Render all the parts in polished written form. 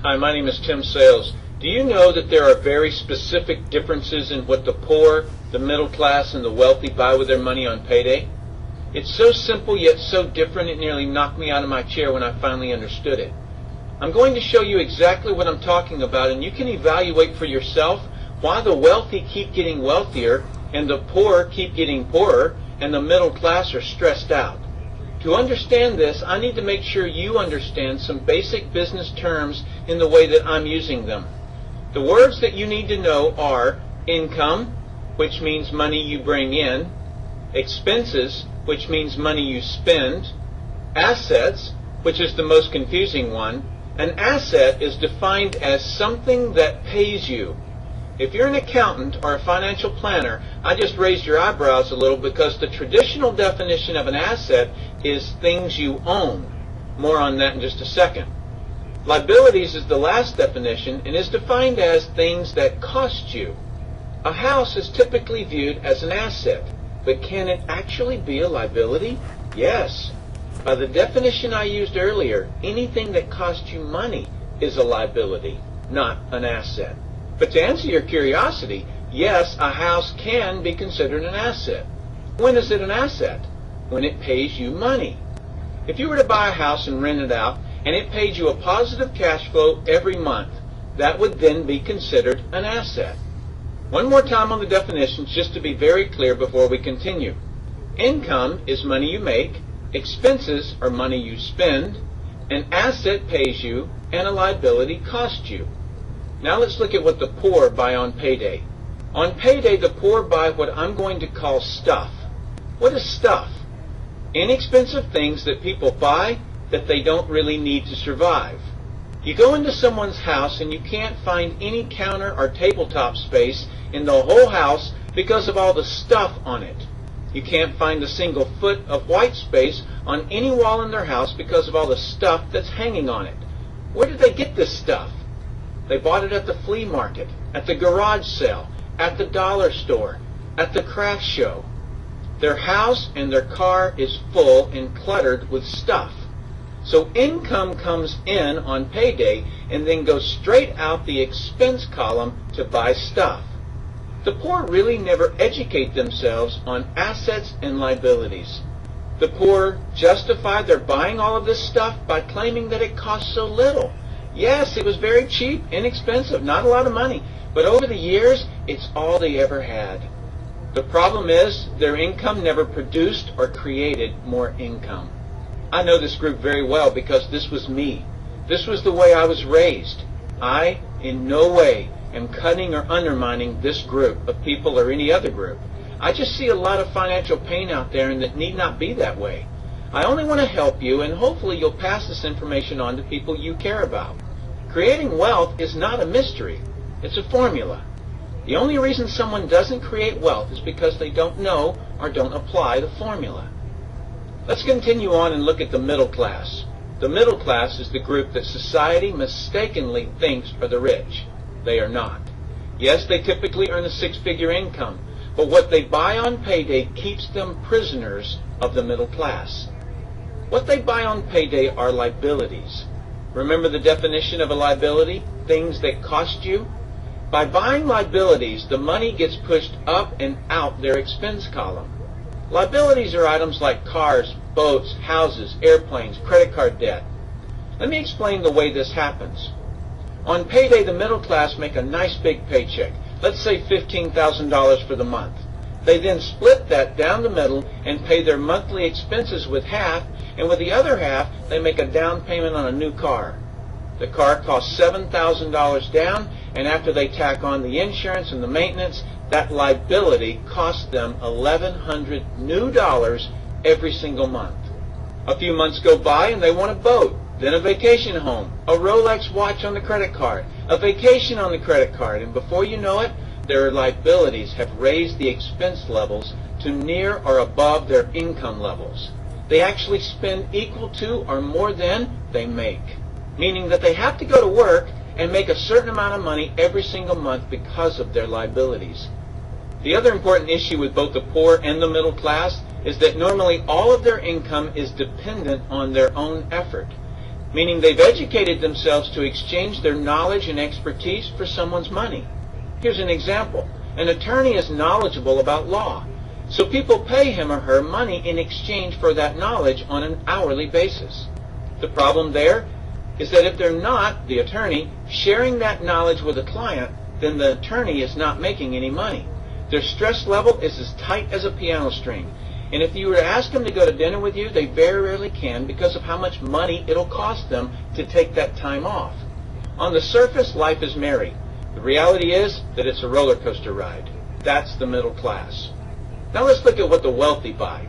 Hi, my name is Tim Sales. Do you know that there are very specific differences in what the poor, the middle class, and the wealthy buy with their money on payday? It's so simple yet so different it nearly knocked me out of my chair when I finally understood it. I'm going to show you exactly what I'm talking about, and you can evaluate for yourself why the wealthy keep getting wealthier and the poor keep getting poorer and the middle class are stressed out. To understand this, I need to make sure you understand some basic business terms in the way that I'm using them. The words that you need to know are income, which means money you bring in, expenses, which means money you spend, assets, which is the most confusing one. An asset is defined as something that pays you. If you're an accountant or a financial planner, I just raised your eyebrows a little because the traditional definition of an asset is things you own. More on that in just a second. Liabilities is the last definition and is defined as things that cost you. A house is typically viewed as an asset, but can it actually be a liability? Yes. By the definition I used earlier, anything that costs you money is a liability, not an asset. But to answer your curiosity, yes, a house can be considered an asset. When is it an asset? When it pays you money. If you were to buy a house and rent it out, and it paid you a positive cash flow every month, that would then be considered an asset. One more time on the definitions, just to be very clear before we continue. Income is money you make, expenses are money you spend, an asset pays you, and a liability costs you. Now let's look at what the poor buy on payday. On payday, the poor buy what I'm going to call stuff. What is stuff? Inexpensive things that people buy that they don't really need to survive. You go into someone's house and you can't find any counter or tabletop space in the whole house because of all the stuff on it. You can't find a single foot of white space on any wall in their house because of all the stuff that's hanging on it. Where did they get this stuff? They bought it at the flea market, at the garage sale, at the dollar store, at the craft show. Their house and their car is full and cluttered with stuff. So income comes in on payday and then goes straight out the expense column to buy stuff. The poor really never educate themselves on assets and liabilities. The poor justify their buying all of this stuff by claiming that it costs so little. Yes, it was very cheap, inexpensive, not a lot of money, but over the years, it's all they ever had. The problem is their income never produced or created more income. I know this group very well because this was me. This was the way I was raised. I, in no way, am cutting or undermining this group of people or any other group. I just see a lot of financial pain out there and that need not be that way. I only want to help you, and hopefully you'll pass this information on to people you care about. Creating wealth is not a mystery. It's a formula. The only reason someone doesn't create wealth is because they don't know or don't apply the formula. Let's continue on and look at the middle class. The middle class is the group that society mistakenly thinks are the rich. They are not. Yes, they typically earn a six-figure income, but what they buy on payday keeps them prisoners of the middle class. What they buy on payday are liabilities. Remember the definition of a liability? Things that cost you? By buying liabilities, the money gets pushed up and out their expense column. Liabilities are items like cars, boats, houses, airplanes, credit card debt. Let me explain the way this happens. On payday, the middle class make a nice big paycheck. Let's say $15,000 for the month. They then split that down the middle and pay their monthly expenses with half, and with the other half, they make a down payment on a new car. The car costs $7,000 down, and after they tack on the insurance and the maintenance, that liability costs them $1,100 new dollars every single month. A few months go by and they want a boat, then a vacation home, a Rolex watch on the credit card, a vacation on the credit card, and before you know it, their liabilities have raised the expense levels to near or above their income levels. They actually spend equal to or more than they make, meaning that they have to go to work and make a certain amount of money every single month because of their liabilities. The other important issue with both the poor and the middle class is that normally all of their income is dependent on their own effort. meaning they've educated themselves to exchange their knowledge and expertise for someone's money. Here's an example. An attorney is knowledgeable about law, so people pay him or her money in exchange for that knowledge on an hourly basis. The problem there is that if they're not, the attorney, sharing that knowledge with a client, then the attorney is not making any money. Their stress level is as tight as a piano string. And if you were to ask them to go to dinner with you, they very rarely can because of how much money it'll cost them to take that time off. On the surface, life is merry. The reality is that it's a roller coaster ride. That's the middle class. Now let's look at what the wealthy buy.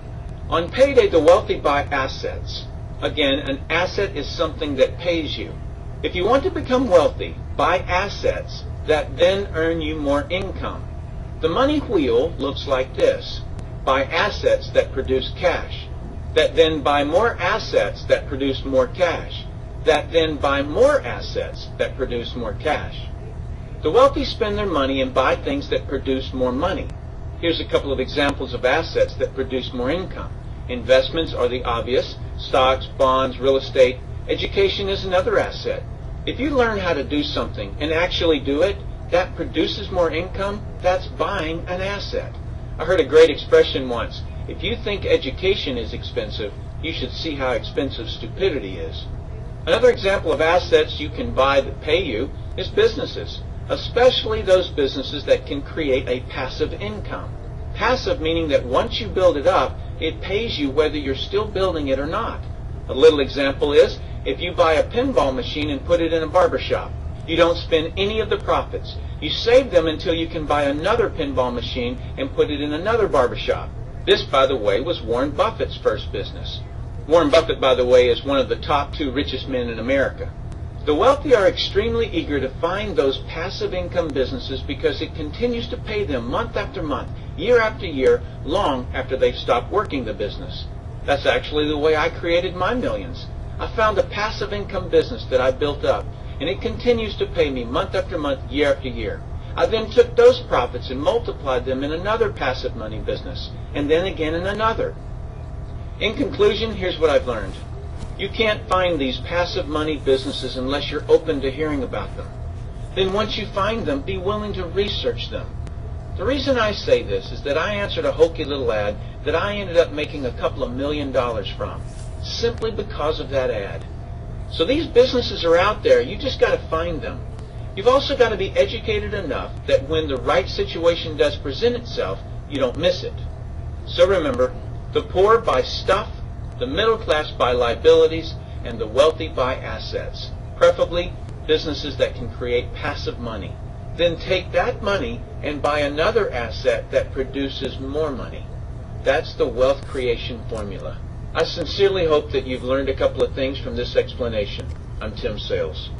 On payday, the wealthy buy assets. Again, an asset is something that pays you. If you want to become wealthy, buy assets that then earn you more income. The money wheel looks like this. Buy assets that produce cash, that then buy more assets that produce more cash, that then buy more assets that produce more cash. The wealthy spend their money and buy things that produce more money. Here's a couple of examples of assets that produce more income. Investments are the obvious: stocks, bonds, real estate. Education is another asset. If you learn how to do something and actually do it, that produces more income. That's buying an asset. I heard a great expression once: if you think education is expensive, you should see how expensive stupidity is. Another example of assets you can buy that pay you is businesses, especially those businesses that can create a passive income. Passive meaning that once you build it up, it pays you whether you're still building it or not. A little example is if you buy a pinball machine and put it in a barber shop. You don't spend any of the profits. You save them until you can buy another pinball machine and put it in another barber shop. This, by the way, was Warren Buffett's first business. Warren Buffett, by the way, is one of the top 2 richest men in America. The wealthy are extremely eager to find those passive income businesses because it continues to pay them month after month, year after year, long after they've stopped working the business. That's actually the way I created my millions. I found a passive income business that I built up, and it continues to pay me month after month, year after year. I then took those profits and multiplied them in another passive money business, and then again in another. In conclusion, here's what I've learned. You can't find these passive money businesses unless you're open to hearing about them. Then once you find them, be willing to research them. The reason I say this is that I answered a hokey little ad that I ended up making a couple of $1 million from, simply because of that ad. So these businesses are out there. You just got to find them. You've also got to be educated enough that when the right situation does present itself, you don't miss it. So remember, the poor buy stuff, the middle class buy liabilities, and the wealthy buy assets, preferably businesses that can create passive money. Then take that money and buy another asset that produces more money. That's the wealth creation formula. I sincerely hope that you've learned a couple of things from this explanation. I'm Tim Sales.